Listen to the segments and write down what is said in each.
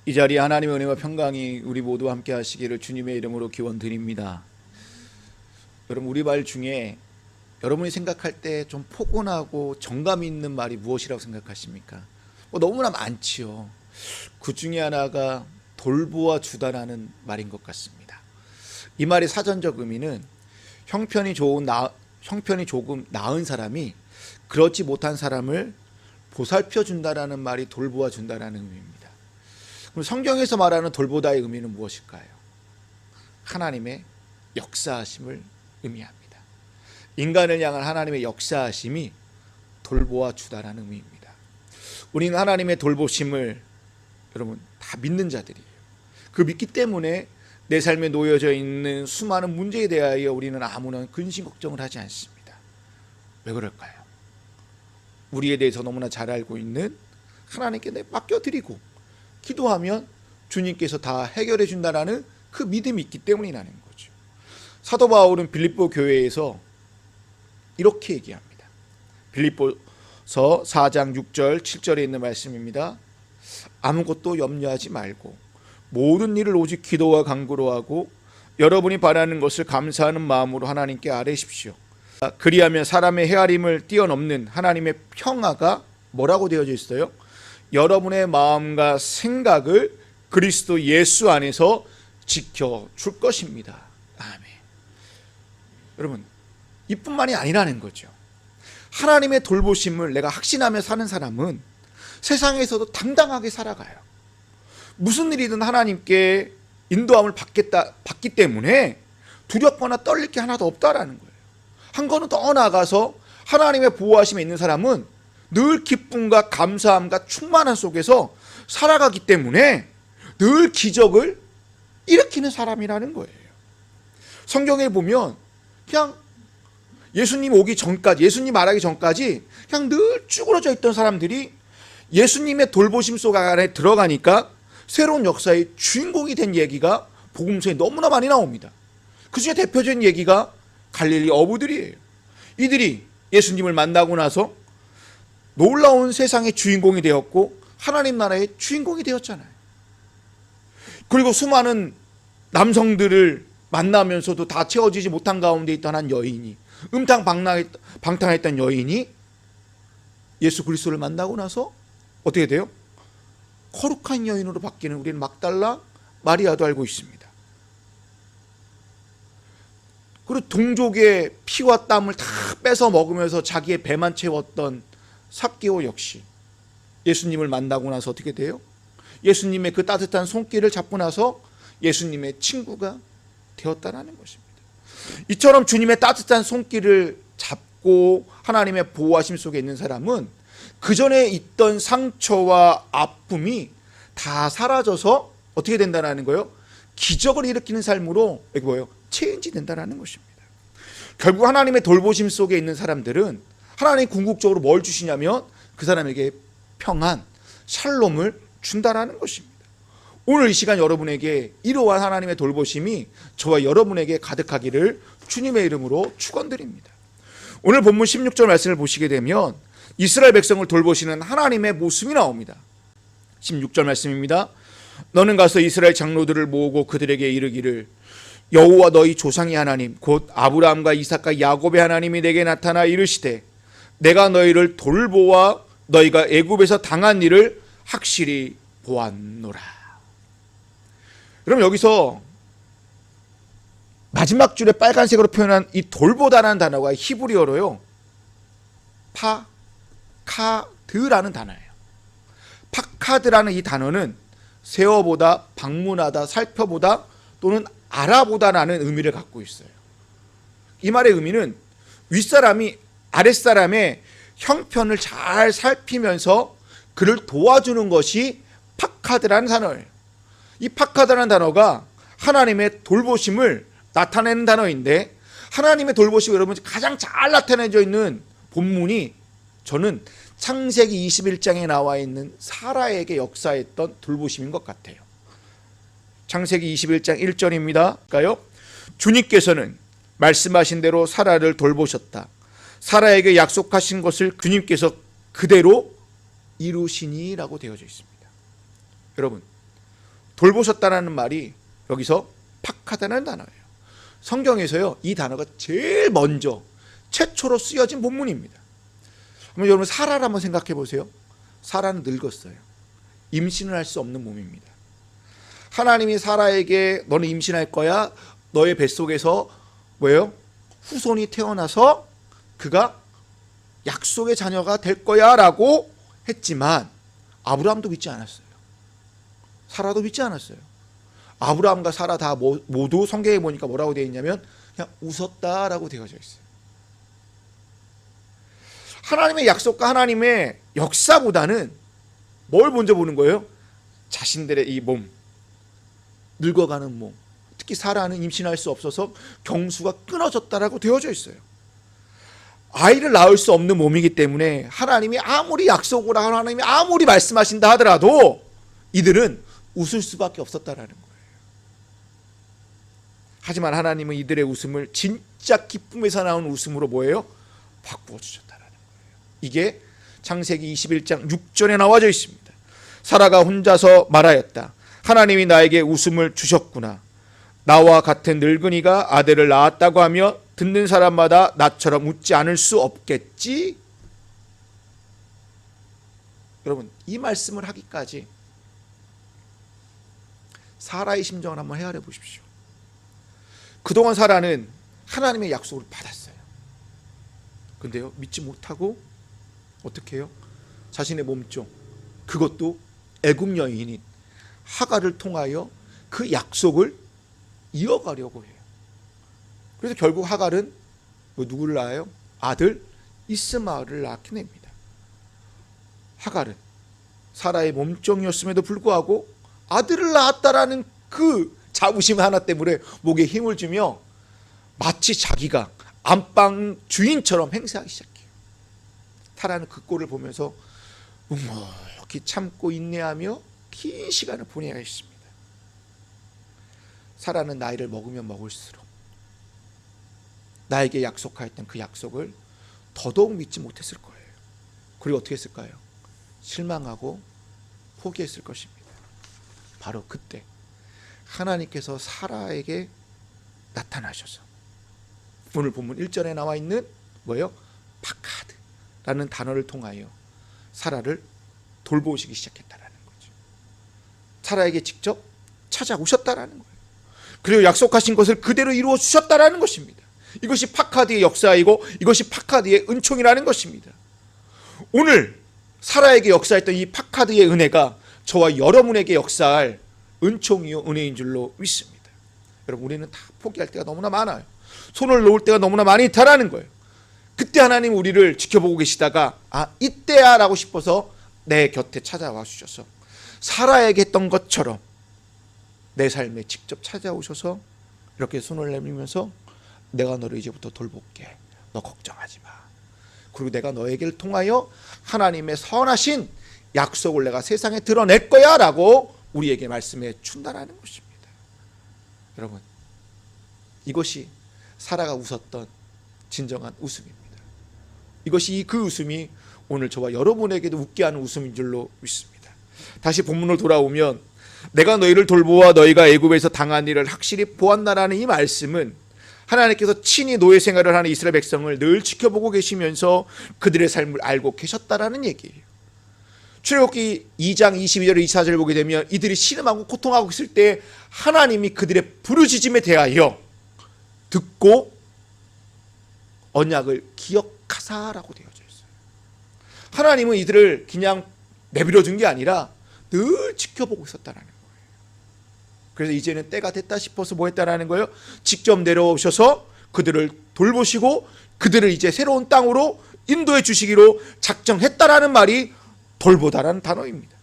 이 자리에 하나님의 은혜와 평강이 우리 모두와 함께 하시기를 주님의 이름으로 기원드립니다. 여러분, 우리 말 중에 여러분이 생각할 때 좀 포근하고 정감 있는 말이 무엇이라고 생각하십니까? 너무나 많지요. 그 중에 하나가 돌보아 주다라는 말인 것 같습니다. 이 말의 사전적 의미는 형편이 조금 나은 사람이 그렇지 못한 사람을 보살펴 준다라는 말이 돌보아 준다라는 의미입니다. 그럼 성경에서 말하는 돌보다의 의미는 무엇일까요? 하나님의 역사하심을 의미합니다. 인간을 향한 하나님의 역사하심이 돌보아 주다라는 의미입니다. 우리는 하나님의 돌보심을 여러분 다 믿는 자들이에요. 그 믿기 때문에 내 삶에 놓여져 있는 수많은 문제에 대하여 우리는 아무런 근심 걱정을 하지 않습니다. 왜 그럴까요? 우리에 대해서 너무나 잘 알고 있는 하나님께 맡겨드리고 기도하면 주님께서 다 해결해 준다라는 그 믿음이 있기 때문이라는 거죠. 사도 바울은 빌립보 교회에서 이렇게 얘기합니다. 빌립보서 4장 6절 7절에 있는 말씀입니다. 아무것도 염려하지 말고 모든 일을 오직 기도와 간구로 하고 여러분이 바라는 것을 감사하는 마음으로 하나님께 아뢰십시오. 그리하면 사람의 헤아림을 뛰어넘는 하나님의 평화가 뭐라고 되어져 있어요? 여러분의 마음과 생각을 그리스도 예수 안에서 지켜줄 것입니다. 아멘. 여러분, 이뿐만이 아니라는 거죠. 하나님의 돌보심을 내가 확신하며 사는 사람은 세상에서도 당당하게 살아가요. 무슨 일이든 하나님께 인도함을 받기 때문에 두렵거나 떨릴 게 하나도 없다라는 거예요. 한 걸음 더 나아가서 하나님의 보호하심에 있는 사람은 늘 기쁨과 감사함과 충만함 속에서 살아가기 때문에 늘 기적을 일으키는 사람이라는 거예요. 성경에 보면 그냥 예수님 오기 전까지, 예수님 말하기 전까지 그냥 늘 쭈그러져 있던 사람들이 예수님의 돌보심 속 안에 들어가니까 새로운 역사의 주인공이 된 얘기가 복음서에 너무나 많이 나옵니다. 그 중에 대표적인 얘기가 갈릴리 어부들이에요. 이들이 예수님을 만나고 나서 놀라운 세상의 주인공이 되었고 하나님 나라의 주인공이 되었잖아요. 그리고 수많은 남성들을 만나면서도 다 채워지지 못한 가운데 있던 한 여인이, 방탕했던 여인이 예수 그리스도를 만나고 나서 어떻게 돼요? 거룩한 여인으로 바뀌는 우리는 막달라 마리아도 알고 있습니다. 그리고 동족의 피와 땀을 다 뺏어 먹으면서 자기의 배만 채웠던 삭개오 역시 예수님을 만나고 나서 어떻게 돼요? 예수님의 그 따뜻한 손길을 잡고 나서 예수님의 친구가 되었다는 것입니다. 이처럼 주님의 따뜻한 손길을 잡고 하나님의 보호하심 속에 있는 사람은 그 전에 있던 상처와 아픔이 다 사라져서 어떻게 된다는 거예요? 기적을 일으키는 삶으로 이게 뭐예요? 체인지 된다는 것입니다. 결국 하나님의 돌보심 속에 있는 사람들은 하나님이 궁극적으로 뭘 주시냐면 그 사람에게 평안, 샬롬을 준다라는 것입니다. 오늘 이 시간 여러분에게 이러한 하나님의 돌보심이 저와 여러분에게 가득하기를 주님의 이름으로 축원드립니다. 오늘 본문 16절 말씀을 보시게 되면 이스라엘 백성을 돌보시는 하나님의 모습이 나옵니다. 16절 말씀입니다. 너는 가서 이스라엘 장로들을 모으고 그들에게 이르기를 여호와 너희 조상의 하나님 곧 아브라함과 이삭과 야곱의 하나님이 내게 나타나 이르시되 내가 너희를 돌보아 너희가 애굽에서 당한 일을 확실히 보았노라. 그럼 여기서 마지막 줄에 빨간색으로 표현한 이 돌보다라는 단어가 히브리어로요 파카드라는 단어예요. 파카드라는 이 단어는 세어보다, 방문하다, 살펴보다 또는 알아보다라는 의미를 갖고 있어요. 이 말의 의미는 윗사람이 아랫사람의 형편을 잘 살피면서 그를 도와주는 것이 파카드라는 단어예요. 이 파카드라는 단어가 하나님의 돌보심을 나타내는 단어인데 하나님의 돌보심이 여러분 가장 잘 나타내져 있는 본문이 저는 창세기 21장에 나와 있는 사라에게 역사했던 돌보심인 것 같아요. 창세기 21장 1절입니다. 주님께서는 말씀하신 대로 사라를 돌보셨다. 사라에게 약속하신 것을 주님께서 그대로 이루시니라고 되어져 있습니다. 여러분, 돌보셨다라는 말이 여기서 팍하다는 단어예요. 성경에서요, 이 단어가 제일 먼저 최초로 쓰여진 본문입니다. 그럼 여러분, 사라를 한번 생각해 보세요. 사라는 늙었어요. 임신을 할 수 없는 몸입니다. 하나님이 사라에게 너는 임신할 거야. 너의 뱃속에서 뭐예요? 후손이 태어나서 그가 약속의 자녀가 될 거야 라고 했지만 아브라함도 믿지 않았어요. 사라도 믿지 않았어요. 아브라함과 사라 다 모두 성경에 보니까 뭐라고 되어 있냐면 그냥 웃었다라고 되어져 있어요. 하나님의 약속과 하나님의 역사보다는 뭘 먼저 보는 거예요? 자신들의 이 몸, 늙어가는 몸, 특히 사라는 임신할 수 없어서 경수가 끊어졌다라고 되어져 있어요. 아이를 낳을 수 없는 몸이기 때문에 하나님이 아무리 약속을 하고 하나님이 아무리 말씀하신다 하더라도 이들은 웃을 수밖에 없었다라는 거예요. 하지만 하나님은 이들의 웃음을 진짜 기쁨에서 나온 웃음으로 뭐예요? 바꾸어 주셨다라는 거예요. 이게 창세기 21장 6절에 나와져 있습니다. 사라가 혼자서 말하였다. 하나님이 나에게 웃음을 주셨구나. 나와 같은 늙은이가 아들을 낳았다고 하며 듣는 사람마다 나처럼 웃지 않을 수 없겠지? 여러분, 이 말씀을 하기까지 사라의 심정을 한번 헤아려 보십시오. 그동안 사라는 하나님의 약속을 받았어요. 근데요, 믿지 못하고 어떻게 해요? 자신의 몸종, 그것도 애굽 여인인 하갈을 통하여 그 약속을 이어가려고 해요. 그래서 결국 하갈은 누구를 낳아요? 아들 이스마엘을 낳게 됩니다. 하갈은 사라의 몸종이었음에도 불구하고 아들을 낳았다라는 그 자부심 하나 때문에 목에 힘을 주며 마치 자기가 안방 주인처럼 행세하기 시작해요. 사라는 그 꼴을 보면서 묵묵히 참고 인내하며 긴 시간을 보내야 했습니다. 사라는 나이를 먹으면 먹을수록 나에게 약속하였던 그 약속을 더더욱 믿지 못했을 거예요. 그리고 어떻게 했을까요? 실망하고 포기했을 것입니다. 바로 그때 하나님께서 사라에게 나타나셔서 오늘 본문 1절에 나와 있는 뭐예요? 파카드라는 단어를 통하여 사라를 돌보시기 시작했다라는 거죠. 사라에게 직접 찾아오셨다라는 거예요. 그리고 약속하신 것을 그대로 이루어 주셨다라는 것입니다. 이것이 파카드의 역사이고 이것이 파카드의 은총이라는 것입니다. 오늘 사라에게 역사했던 이 파카드의 은혜가 저와 여러분에게 역사할 은총이요 은혜인 줄로 믿습니다. 여러분, 우리는 다 포기할 때가 너무나 많아요. 손을 놓을 때가 너무나 많이 있다라는 거예요. 그때 하나님 우리를 지켜보고 계시다가 이때야 라고 싶어서 내 곁에 찾아와 주셔서 사라에게 했던 것처럼 내 삶에 직접 찾아오셔서 이렇게 손을 내밀면서 내가 너를 이제부터 돌볼게. 너 걱정하지 마. 그리고 내가 너에게를 통하여 하나님의 선하신 약속을 내가 세상에 드러낼 거야 라고 우리에게 말씀해 준다라는 것입니다. 여러분, 이것이 사라가 웃었던 진정한 웃음입니다. 이것이 그 웃음이 오늘 저와 여러분에게도 웃게 하는 웃음인 줄로 믿습니다. 다시 본문으로 돌아오면 내가 너희를 돌보아 너희가 애굽에서 당한 일을 확실히 보았나라는 이 말씀은 하나님께서 친히 노예 생활을 하는 이스라엘 백성을 늘 지켜보고 계시면서 그들의 삶을 알고 계셨다라는 얘기예요. 출애굽기 2장 22절 24절을 보게 되면 이들이 신음하고 고통하고 있을 때 하나님이 그들의 부르짖음에 대하여 듣고 언약을 기억하사라고 되어져 있어요. 하나님은 이들을 그냥 내버려 둔 게 아니라 늘 지켜보고 있었다는 거예요. 그래서 이제는 때가 됐다 싶어서 뭐 했다라는 거예요? 직접 내려오셔서 그들을 돌보시고 그들을 이제 새로운 땅으로 인도해 주시기로 작정했다라는 말이 돌보다라는 단어입니다.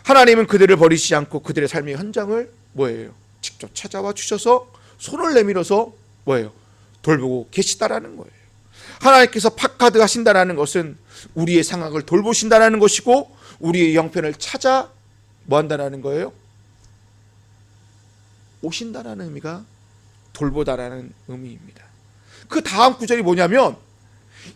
하나님은 그들을 버리시지 않고 그들의 삶의 현장을 뭐예요? 직접 찾아와 주셔서 손을 내밀어서 뭐예요? 돌보고 계시다라는 거예요. 하나님께서 파카드 하신다라는 것은 우리의 상황을 돌보신다라는 것이고 우리의 형편을 찾아 뭐 한다라는 거예요? 오신다라는 의미가 돌보다라는 의미입니다. 그 다음 구절이 뭐냐면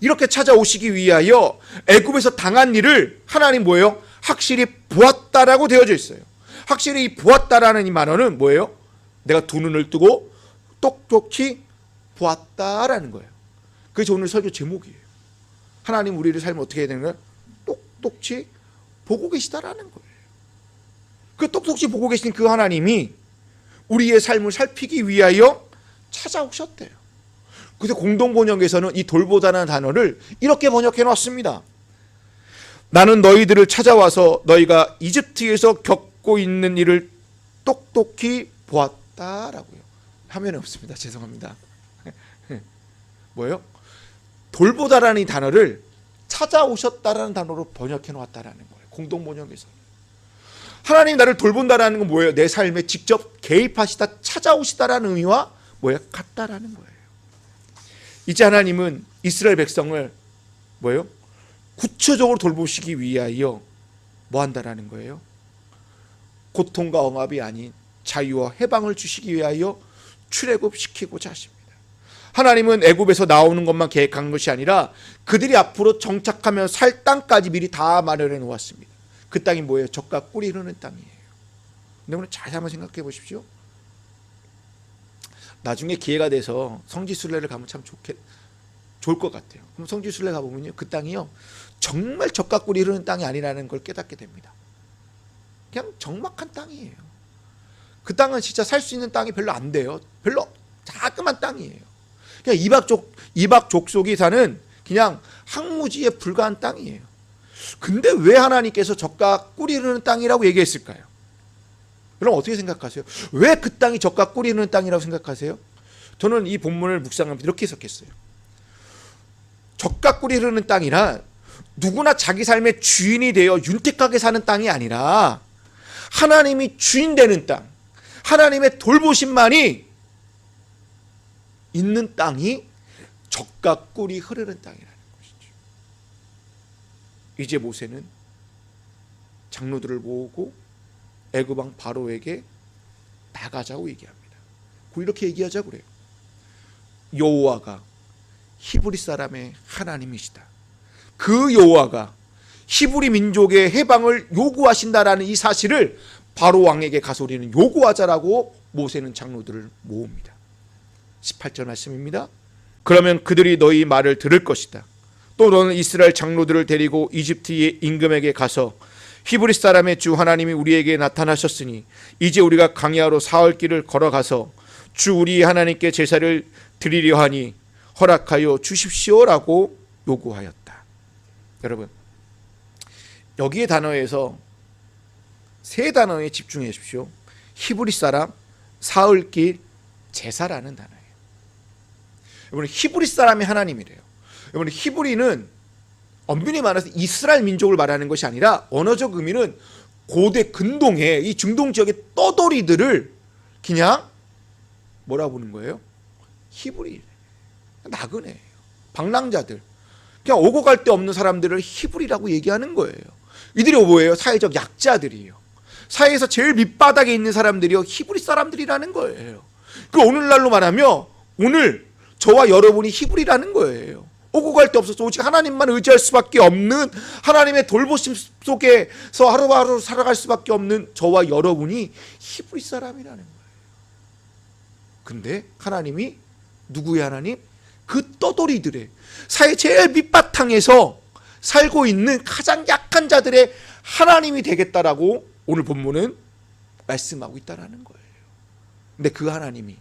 이렇게 찾아오시기 위하여 애굽에서 당한 일을 하나님 뭐예요? 확실히 보았다라고 되어져 있어요. 확실히 이 보았다라는 이 만어는 뭐예요? 내가 두 눈을 뜨고 똑똑히 보았다라는 거예요. 그래서 오늘 설교 제목이에요. 하나님 우리의 삶을 어떻게 해야 되는 거예요? 똑똑히 보고 계시다라는 거예요. 그 똑똑히 보고 계신 그 하나님이 우리의 삶을 살피기 위하여 찾아오셨대요. 그래서 공동번역에서는 이 돌보다라는 단어를 이렇게 번역해 놨습니다. 나는 너희들을 찾아와서 너희가 이집트에서 겪고 있는 일을 똑똑히 보았다라고요. 화면에 없습니다. 죄송합니다. 뭐예요? 돌보다라는 이 단어를 찾아오셨다라는 단어로 번역해 놓았다라는 거예요. 공동번역에서. 하나님 나를 돌본다라는 건 뭐예요? 내 삶에 직접 개입하시다 찾아오시다라는 의미와 뭐예요? 같다라는 거예요. 이제 하나님은 이스라엘 백성을 뭐예요? 구체적으로 돌보시기 위하여 뭐 한다라는 거예요? 고통과 억압이 아닌 자유와 해방을 주시기 위하여 출애굽시키고자 하십니다. 하나님은 애굽에서 나오는 것만 계획한 것이 아니라 그들이 앞으로 정착하며 살 땅까지 미리 다 마련해 놓았습니다. 그 땅이 뭐예요? 젖과 꿀이 흐르는 땅이에요. 근데 오늘 잘 한번 생각해 보십시오. 나중에 기회가 돼서 성지순례를 가면 참 좋을 것 같아요. 그럼 성지순례 가보면요, 그 땅이요 정말 젖과 꿀이 흐르는 땅이 아니라는 걸 깨닫게 됩니다. 그냥 적막한 땅이에요. 그 땅은 진짜 살 수 있는 땅이 별로 안 돼요. 별로 자그만 땅이에요. 그냥 이박 족속이 사는 그냥 항무지에 불과한 땅이에요. 근데 왜 하나님께서 젖과 꿀이 흐르는 땅이라고 얘기했을까요? 그럼 어떻게 생각하세요? 왜 그 땅이 젖과 꿀이 흐르는 땅이라고 생각하세요? 저는 이 본문을 묵상하면서 이렇게 해석했어요. 젖과 꿀이 흐르는 땅이란 누구나 자기 삶의 주인이 되어 윤택하게 사는 땅이 아니라 하나님이 주인 되는 땅, 하나님의 돌보심만이 있는 땅이 젖과 꿀이 흐르는 땅이라는 것이죠. 이제 모세는 장로들을 모으고 애굽 왕 바로에게 나가자고 얘기합니다. 이렇게 얘기하자고 그래요. 여호와가 히브리 사람의 하나님이시다. 그 여호와가 히브리 민족의 해방을 요구하신다라는 이 사실을 바로 왕에게 가서 우리는 요구하자라고 모세는 장로들을 모읍니다. 18절 말씀입니다. 그러면 그들이 너희 말을 들을 것이다. 또 너는 이스라엘 장로들을 데리고 이집트의 임금에게 가서 히브리 사람의 주 하나님이 우리에게 나타나셨으니 이제 우리가 광야로 사흘 길을 걸어가서 주 우리 하나님께 제사를 드리려 하니 허락하여 주십시오라고 요구하였다. 여러분, 여기의 단어에서 세 단어에 집중해 주십시오. 히브리 사람, 사흘 길, 제사라는 단어예요. 여러분, 히브리 사람이 하나님이래요. 여러분, 히브리는 엄밀히 말해서 이스라엘 민족을 말하는 것이 아니라 언어적 의미는 고대 근동의 이 중동 지역의 떠돌이들을 그냥 뭐라고 부르는 거예요? 히브리, 나그네예요. 방랑자들, 그냥 오고 갈 데 없는 사람들을 히브리라고 얘기하는 거예요. 이들이 뭐예요? 사회적 약자들이에요. 사회에서 제일 밑바닥에 있는 사람들이요, 히브리 사람들이라는 거예요. 그 오늘날로 말하면 오늘 저와 여러분이 히브리라는 거예요. 오고 갈 데 없어서 오직 하나님만 의지할 수밖에 없는, 하나님의 돌보심 속에서 하루하루 살아갈 수밖에 없는 저와 여러분이 히브리 사람이라는 거예요. 근데 하나님이 누구의 하나님? 그 떠돌이들의 사회 제일 밑바탕에서 살고 있는 가장 약한 자들의 하나님이 되겠다라고 오늘 본문은 말씀하고 있다는 거예요. 근데 그 하나님이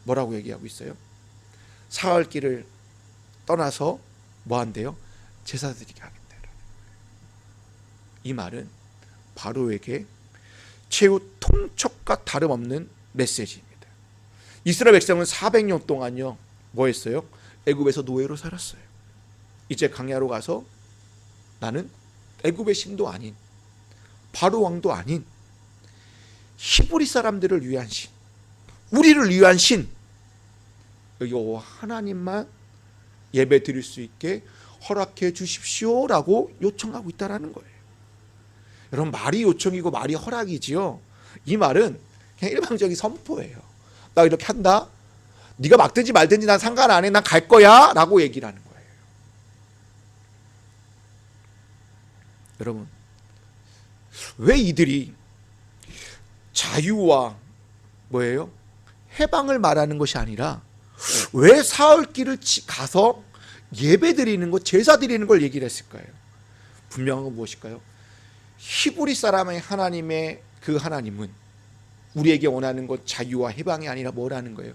뭐라고 얘기하고 있어요? 사흘 길을 떠나서 뭐 한대요? 제사 드리게 하겠다. 이 말은 바로에게 최후 통첩과 다름없는 메시지입니다. 이스라엘 백성은 400년 동안요 뭐 했어요? 애굽에서 노예로 살았어요. 이제 광야로 가서 나는 애굽의 신도 아닌, 바로 왕도 아닌 히브리 사람들을 위한 신, 우리를 위한 신, 여호와 하나님만 예배 드릴 수 있게 허락해 주십시오라고 요청하고 있다는 거예요. 여러분, 말이 요청이고 말이 허락이지요. 이 말은 그냥 일방적인 선포예요. 나 이렇게 한다. 네가 막든지 말든지 난 상관 안 해. 난 갈 거야 라고 얘기를 하는 거예요. 여러분, 왜 이들이 자유와 뭐예요? 해방을 말하는 것이 아니라 왜 사흘길을 가서 예배 드리는 것, 제사 드리는 걸 얘기를 했을까요? 분명한 건 무엇일까요? 히브리 사람의 하나님의 그 하나님은 우리에게 원하는 것 자유와 해방이 아니라 뭐라는 거예요?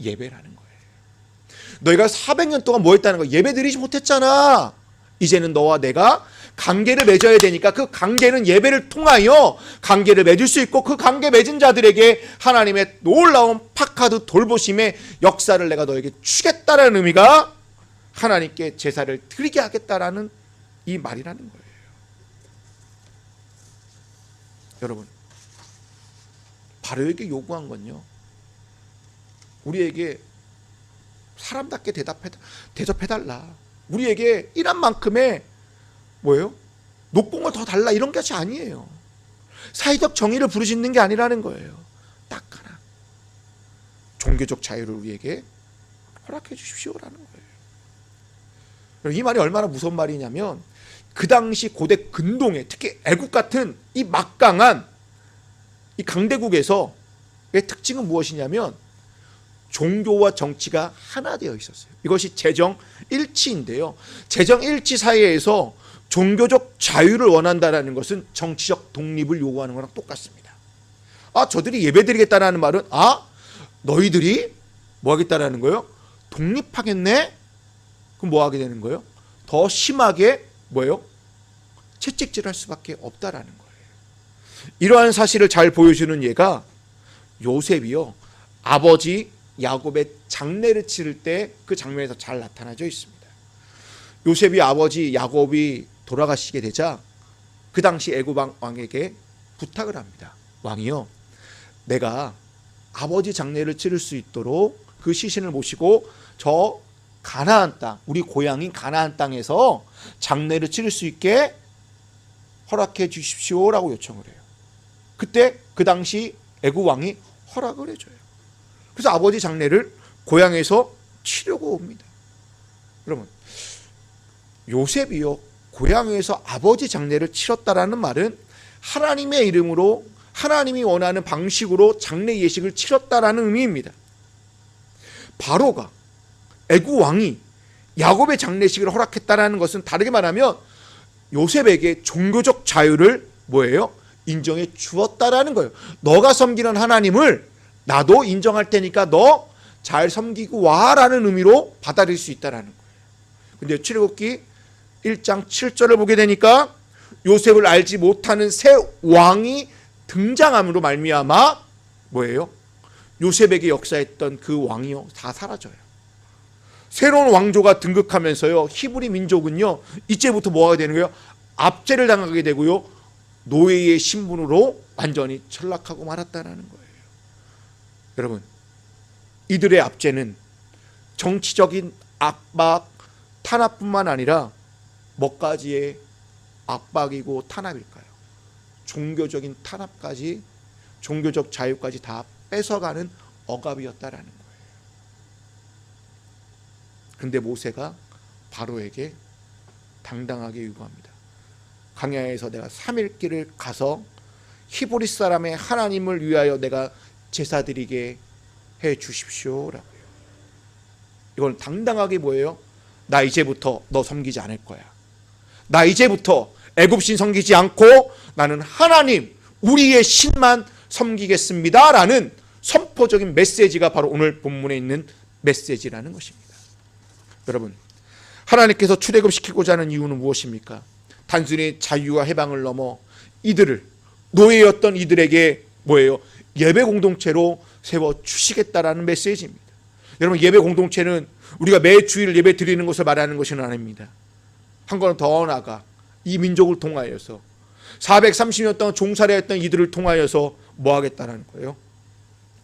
예배라는 거예요. 너희가 400년 동안 뭐 했다는 거예요? 예배 드리지 못했잖아. 이제는 너와 내가 관계를 맺어야 되니까 그 관계는 예배를 통하여 관계를 맺을 수 있고, 그 관계 맺은 자들에게 하나님의 놀라운 파카드 돌보심의 역사를 내가 너에게 주겠다라는 의미가 하나님께 제사를 드리게 하겠다라는 이 말이라는 거예요. 여러분, 바로에게 요구한 건요, 우리에게 사람답게 대접해달라. 우리에게 일한 만큼의 뭐예요? 녹봉을 더 달라, 이런 것이 아니에요. 사회적 정의를 부르짖는 게 아니라는 거예요. 딱 하나, 종교적 자유를 우리에게 허락해 주십시오라는 거예요. 이 말이 얼마나 무서운 말이냐면, 그 당시 고대 근동에, 특히 애국 같은 이 막강한 이 강대국에서의 특징은 무엇이냐면 종교와 정치가 하나 되어 있었어요. 이것이 재정일치인데요, 재정일치 사회에서 종교적 자유를 원한다는 것은 정치적 독립을 요구하는 거랑 똑같습니다. 저들이 예배드리겠다는 말은 너희들이 뭐 하겠다는 거예요? 독립하겠네? 그럼 뭐 하게 되는 거예요? 더 심하게 뭐예요? 채찍질할 수밖에 없다라는 거예요. 이러한 사실을 잘 보여주는 예가 요셉이요, 아버지 야곱의 장례를 치를 때 그 장면에서 잘 나타나져 있습니다. 요셉이 아버지 야곱이 돌아가시게 되자 그 당시 애굽 왕에게 부탁을 합니다. 왕이요, 내가 아버지 장례를 치를 수 있도록 그 시신을 모시고 저 가나안 땅, 우리 고향인 가나안 땅에서 장례를 치를 수 있게 허락해 주십시오라고 요청을 해요. 그때 그 당시 애굽 왕이 허락을 해줘요. 그래서 아버지 장례를 고향에서 치려고 옵니다. 여러분, 요셉이요, 고향에서 아버지 장례를 치렀다라는 말은 하나님의 이름으로, 하나님이 원하는 방식으로 장례 예식을 치렀다라는 의미입니다. 바로가, 애굽 왕이 야곱의 장례식을 허락했다라는 것은 다르게 말하면 요셉에게 종교적 자유를 뭐예요? 인정해 주었다라는 거예요. 너가 섬기는 하나님을 나도 인정할 테니까 너 잘 섬기고 와라는 의미로 받아들일 수 있다라는 거예요. 근데 출애굽기 1장 7절을 보게 되니까 요셉을 알지 못하는 새 왕이 등장함으로 말미암아 뭐예요? 요셉에게 역사했던 그 왕이요, 다 사라져요. 새로운 왕조가 등극하면서요, 히브리 민족은요, 이제부터 뭐가 되는 거예요? 압제를 당하게 되고요, 노예의 신분으로 완전히 전락하고 말았다는 거예요. 여러분, 이들의 압제는 정치적인 압박, 탄압뿐만 아니라 뭐까지의 압박이고 탄압일까요? 종교적인 탄압까지, 종교적 자유까지 다 뺏어가는 억압이었다라는 거예요. 그런데 모세가 바로에게 당당하게 요구합니다. 광야에서 내가 3일 길을 가서 히브리 사람의 하나님을 위하여 내가 제사 드리게 해 주십시오라고요. 이건 당당하게 뭐예요? 나 이제부터 너 섬기지 않을 거야. 나 이제부터 애굽신 섬기지 않고 나는 하나님, 우리의 신만 섬기겠습니다 라는 선포적인 메시지가 바로 오늘 본문에 있는 메시지라는 것입니다. 여러분, 하나님께서 출애굽시키고자 하는 이유는 무엇입니까? 단순히 자유와 해방을 넘어 이들을, 노예였던 이들에게 뭐예요? 예배 공동체로 세워주시겠다라는 메시지입니다. 여러분, 예배 공동체는 우리가 매 주일 예배 드리는 것을 말하는 것은 아닙니다. 한 걸음 더 나아가 이 민족을 통하여서 430년 동안 종살이 했던 이들을 통하여서 뭐 하겠다는 거예요?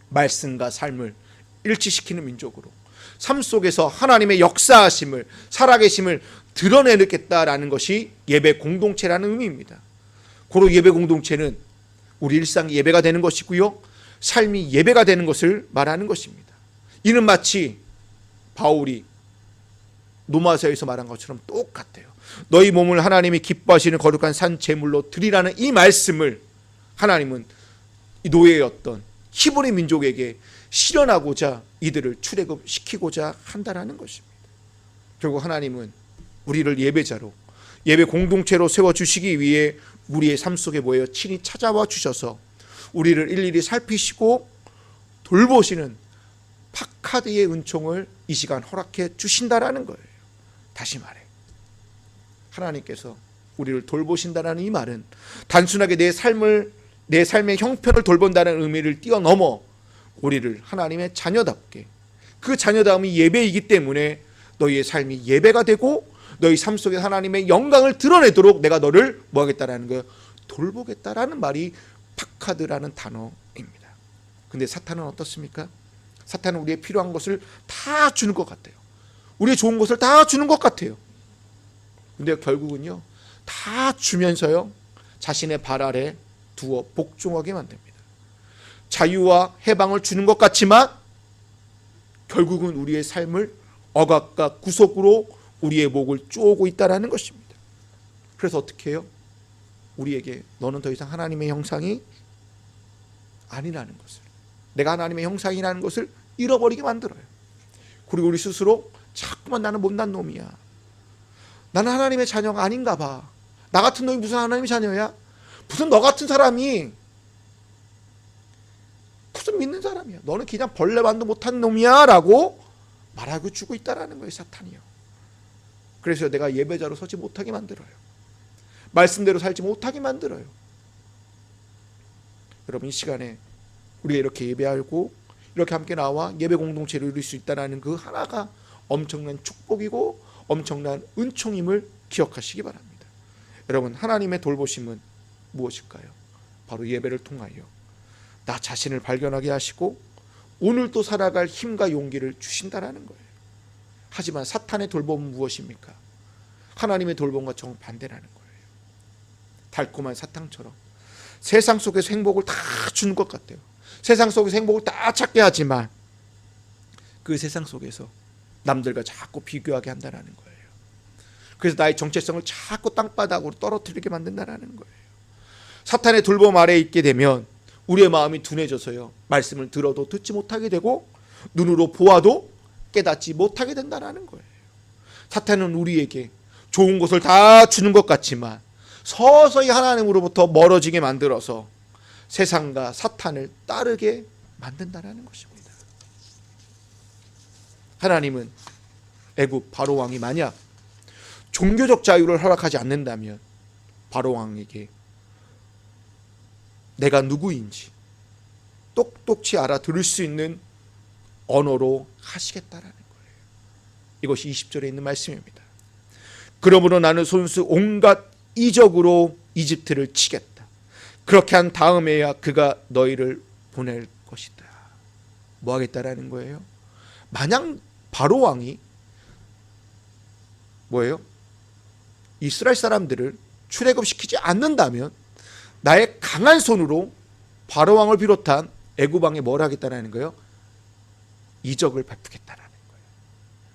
말씀과 삶을 일치시키는 민족으로, 삶 속에서 하나님의 역사하심을, 살아계심을 드러내겠다라는 것이 예배 공동체라는 의미입니다. 고로 예배 공동체는 우리 일상이 예배가 되는 것이고요, 삶이 예배가 되는 것을 말하는 것입니다. 이는 마치 바울이 로마서에서 말한 것처럼 똑같아요. 너희 몸을 하나님이 기뻐하시는 거룩한 산 제물로 드리라는 이 말씀을 하나님은 이 노예였던 히브리 민족에게 실현하고자 이들을 출애굽시키고자 한다라는 것입니다. 결국 하나님은 우리를 예배자로, 예배 공동체로 세워주시기 위해 우리의 삶 속에 모여 친히 찾아와 주셔서 우리를 일일이 살피시고 돌보시는 파카드의 은총을 이 시간 허락해 주신다라는 거예요. 다시 말해, 하나님께서 우리를 돌보신다라는 이 말은 단순하게 내 삶의 형편을 돌본다는 의미를 뛰어넘어 우리를 하나님의 자녀답게, 그 자녀다움이 예배이기 때문에 너희의 삶이 예배가 되고 너희 삶 속에 하나님의 영광을 드러내도록 내가 너를 뭐 하겠다라는 거예요? 돌보겠다라는 말이 파카드라는 단어입니다. 근데 사탄은 어떻습니까? 사탄은 우리의 필요한 것을 다 주는 것 같아요. 우리의 좋은 것을 다 주는 것 같아요. 근데 결국은요, 다 주면서요, 자신의 발 아래 두어 복종하게 만듭니다. 자유와 해방을 주는 것 같지만 결국은 우리의 삶을 억압과 구속으로 우리의 목을 쪼고 있다는 것입니다. 그래서 어떻게 해요? 우리에게 너는 더 이상 하나님의 형상이 아니라는 것을, 내가 하나님의 형상이라는 것을 잃어버리게 만들어요. 그리고 우리 스스로 자꾸만 나는 못난 놈이야, 나는 하나님의 자녀가 아닌가 봐, 나 같은 놈이 무슨 하나님의 자녀야, 무슨 너 같은 사람이 무슨 믿는 사람이야, 너는 그냥 벌레만도 못한 놈이야 라고 말하고 주고 있다는 거예요, 사탄이요. 그래서 내가 예배자로 서지 못하게 만들어요. 말씀대로 살지 못하게 만들어요. 여러분, 이 시간에 우리가 이렇게 예배하고 이렇게 함께 나와 예배 공동체를 이룰 수 있다는 그 하나가 엄청난 축복이고 엄청난 은총임을 기억하시기 바랍니다. 여러분, 하나님의 돌보심은 무엇일까요? 바로 예배를 통하여 나 자신을 발견하게 하시고 오늘도 살아갈 힘과 용기를 주신다라는 거예요. 하지만 사탄의 돌봄은 무엇입니까? 하나님의 돌봄과 정반대라는 거예요. 달콤한 사탕처럼 세상 속에서 행복을 다 주는 것 같아요. 세상 속에서 행복을 다 찾게 하지만 그 세상 속에서 남들과 자꾸 비교하게 한다는 거예요. 그래서 나의 정체성을 자꾸 땅바닥으로 떨어뜨리게 만든다는 거예요. 사탄의 돌봄 아래에 있게 되면 우리의 마음이 둔해져서요, 말씀을 들어도 듣지 못하게 되고 눈으로 보아도 깨닫지 못하게 된다는 거예요. 사탄은 우리에게 좋은 것을 다 주는 것 같지만 서서히 하나님으로부터 멀어지게 만들어서 세상과 사탄을 따르게 만든다는 것입니다. 하나님은 애굽 바로 왕이 만약 종교적 자유를 허락하지 않는다면 바로 왕에게 내가 누구인지 똑똑히 알아들을 수 있는 언어로 하시겠다라는 거예요. 이것이 20절에 있는 말씀입니다. 그러므로 나는 손수 온갖 이적으로 이집트를 치겠다. 그렇게 한 다음에야 그가 너희를 보낼 것이다. 뭐 하겠다라는 거예요? 만약 바로 왕이 뭐예요? 이스라엘 사람들을 출애굽시키지 않는다면 나의 강한 손으로 바로 왕을 비롯한 애굽 왕에 뭘 하겠다라는 거예요? 이적을 베푸겠다라는 거예요.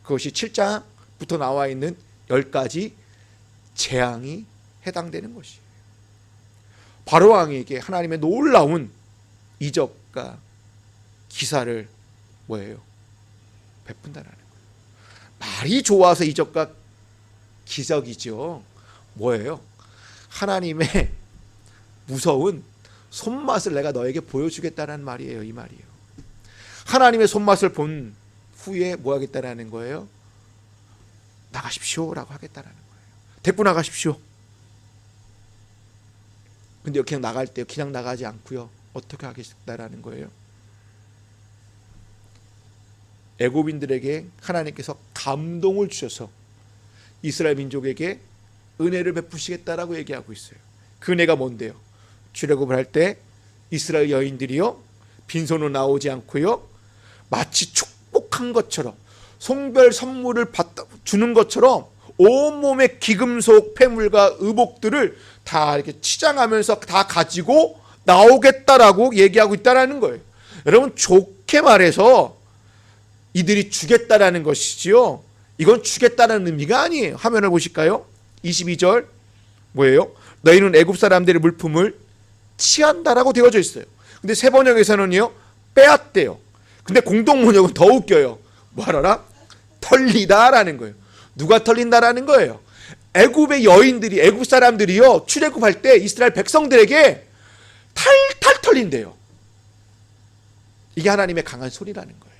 그것이 7장부터 나와 있는 10가지 재앙이 해당되는 것이에요. 바로 왕에게 하나님의 놀라운 이적과 기사를 뭐예요? 베푼다라는 거예요. 말이 좋아서 이적과 기적이죠. 뭐예요? 하나님의 무서운 손맛을 내가 너에게 보여주겠다는 말이에요. 이 말이에요. 하나님의 손맛을 본 후에 뭐 하겠다라는 거예요? 나가십시오라고 하겠다라는 거예요. 데리고 나가십시오. 근데 그냥 나갈 때 그냥 나가지 않고요, 어떻게 하겠다라는 거예요? 애굽인들에게 하나님께서 감동을 주셔서 이스라엘 민족에게 은혜를 베푸시겠다라고 얘기하고 있어요. 그 은혜가 뭔데요? 출애굽을 할 때 이스라엘 여인들이요, 빈손으로 나오지 않고요, 마치 축복한 것처럼 송별 선물을 주는 것처럼 온몸의 기금속 폐물과 의복들을 다 이렇게 치장하면서 다 가지고 나오겠다라고 얘기하고 있다라는 거예요. 여러분, 좋게 말해서 이들이 주겠다라는 것이지요, 이건 주겠다는 의미가 아니에요. 화면을 보실까요? 22절 뭐예요? 너희는 애굽 사람들의 물품을 취한다라고 되어져 있어요. 근데 세 번역에서는요 빼앗대요. 근데 공동 번역은 더 웃겨요. 뭐 하라? 털리다라는 거예요. 누가 털린다라는 거예요? 애굽의 여인들이, 애굽 사람들이요 출애굽할 때 이스라엘 백성들에게 탈탈 털린대요. 이게 하나님의 강한 손이라는 거예요.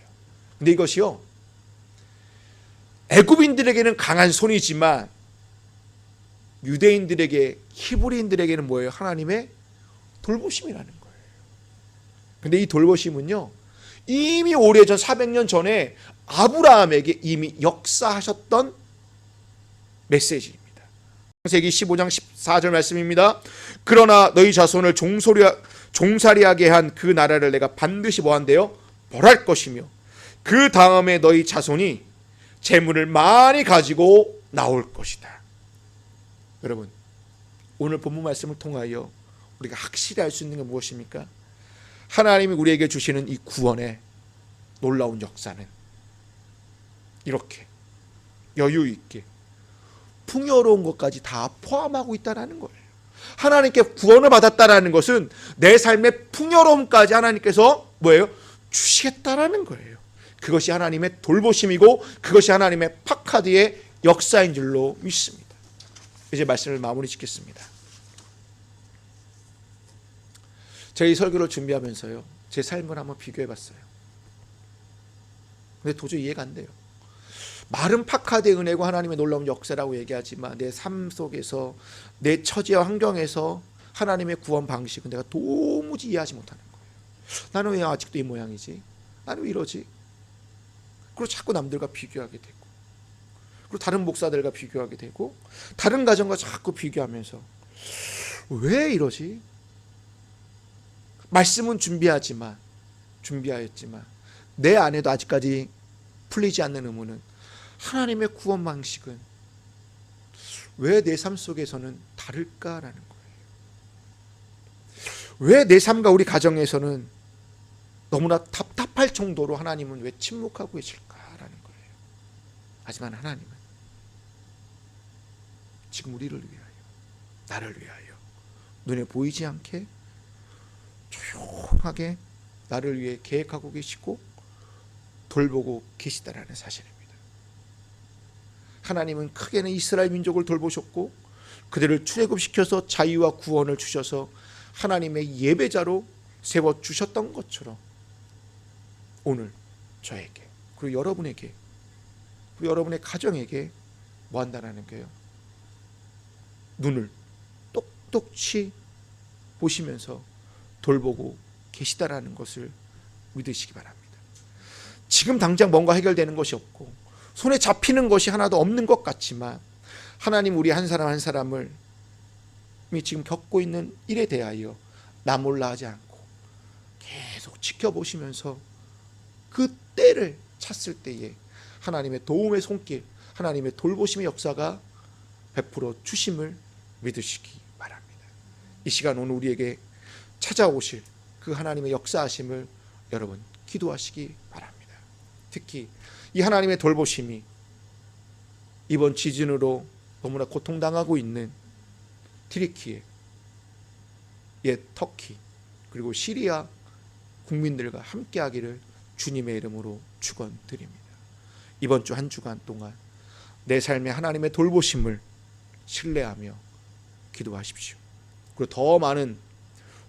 근데 이것이요 애굽인들에게는 강한 손이지만 유대인들에게, 히브리인들에게는 뭐예요? 하나님의 돌보심이라는 거예요. 근데 이 돌보심은요 이미 오래전 400년 전에 아브라함에게 이미 역사하셨던 메시지입니다. 창세기 15장 14절 말씀입니다. 그러나 너희 자손을 종살이하게 한 그 나라를 내가 반드시 뭐한대요? 벌할 것이며 그 다음에 너희 자손이 재물을 많이 가지고 나올 것이다. 여러분, 오늘 본문 말씀을 통하여 우리가 확실히 알 수 있는 게 무엇입니까? 하나님이 우리에게 주시는 이 구원의 놀라운 역사는 이렇게 여유 있게 풍요로운 것까지 다 포함하고 있다는 거예요. 하나님께 구원을 받았다는 것은 내 삶의 풍요로움까지 하나님께서 뭐예요? 주시겠다라는 거예요. 그것이 하나님의 돌보심이고 그것이 하나님의 파카드의 역사인 줄로 믿습니다. 이제 말씀을 마무리 짓겠습니다. 저희 설교를 준비하면서요 제 삶을 한번 비교해 봤어요. 근데 도저히 이해가 안 돼요. 말은 파카드의 은혜고 하나님의 놀라운 역사라고 얘기하지만 내 삶 속에서 내 처지와 환경에서 하나님의 구원 방식은 내가 도무지 이해하지 못하는 거예요. 나는 왜 아직도 이 모양이지? 나는 왜 이러지? 그리고 자꾸 남들과 비교하게 되고, 그리고 다른 목사들과 비교하게 되고, 다른 가정과 자꾸 비교하면서 왜 이러지? 말씀은 준비하였지만 내 안에도 아직까지 풀리지 않는 의문은 하나님의 구원 방식은 왜 내 삶 속에서는 다를까라는 거예요. 왜 내 삶과 우리 가정에서는 너무나 답답할 정도로 하나님은 왜 침묵하고 계실까라는 거예요. 하지만 하나님은 지금 우리를 위하여, 나를 위하여 눈에 보이지 않게 조용하게 나를 위해 계획하고 계시고 돌보고 계시다라는 사실입니다. 하나님은 크게는 이스라엘 민족을 돌보셨고 그들을 출애굽시켜서 자유와 구원을 주셔서 하나님의 예배자로 세워주셨던 것처럼 오늘 저에게 그리고 여러분에게 그리고 여러분의 가정에게 뭐 한다는 거예요? 눈을 똑똑히 보시면서 돌보고 계시다라는 것을 믿으시기 바랍니다. 지금 당장 뭔가 해결되는 것이 없고 손에 잡히는 것이 하나도 없는 것 같지만 하나님 우리 한 사람 한 사람을 지금 겪고 있는 일에 대하여 나 몰라 하지 않고 계속 지켜보시면서 그 때를 찼을 때에 하나님의 도움의 손길, 하나님의 돌보심의 역사가 베풀어 주심을 믿으시기 바랍니다. 이 시간 오늘 우리에게 찾아오실 그 하나님의 역사하심을 여러분 기도하시기 바랍니다. 특히 이 하나님의 돌보심이 이번 지진으로 너무나 고통당하고 있는 튀르키예, 터키 그리고 시리아 국민들과 함께하기를 주님의 이름으로 축원드립니다. 이번 주 한 주간 동안 내 삶에 하나님의 돌보심을 신뢰하며 기도하십시오. 그리고 더 많은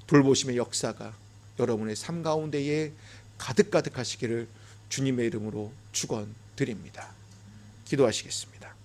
돌보심의 역사가 여러분의 삶 가운데에 가득가득하시기를 주님의 이름으로 축원드립니다. 기도하시겠습니다.